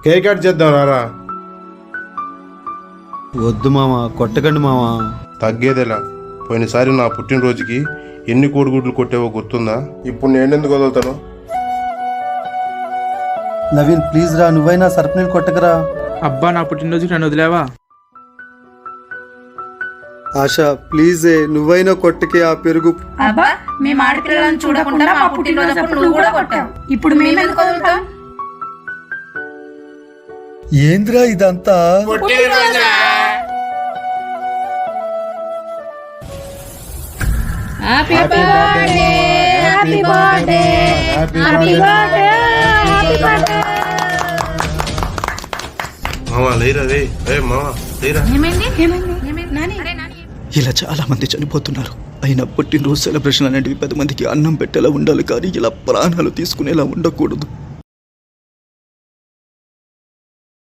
Cake cut చేద్దాం రారా. వద్దు మామ, కొట్టకండి మామ. తగ్గేదేలా. పోయినసారి నా పుట్టినరోజుకి ఎన్ని కోడిగుడ్లు కొట్టేవో గుర్తుందా? ఇప్పుడు నేనెందుకు వదులుతాను? నవీన్ ప్లీజ్ రా, నువ్వైనా సర్పనీలు కొట్టకరా. అబ్బా, నా పుట్టినరోజుకి నన్ను వదిలేవా? ఆశ ప్లీజ్ నువ్వైనా కొట్టకే ఆ పెరుగు. అబ్బా, మేము ఆడపిల్లలను చూడకుండా మా పుట్టినరోజు నువ్వు కూడా కొట్టావు. ఇప్పుడు మేమెందుకు వదులుతాం? ఏంద్రా ఇదంతా? Happy birthday, happy birthday, happy birthday, happy birthday. మావా లేరా రే. మావా లేరా. ఇలా చాలా మంది చనిపోతున్నారు. అయినా పుట్టినరోజు సెలబ్రేషన్ అనేటివి 10 మందికి అన్నం పెట్టేలా ఉండాలి, కానీ ఇలా ప్రాణాలు తీసుకునేలా ఉండకూడదు.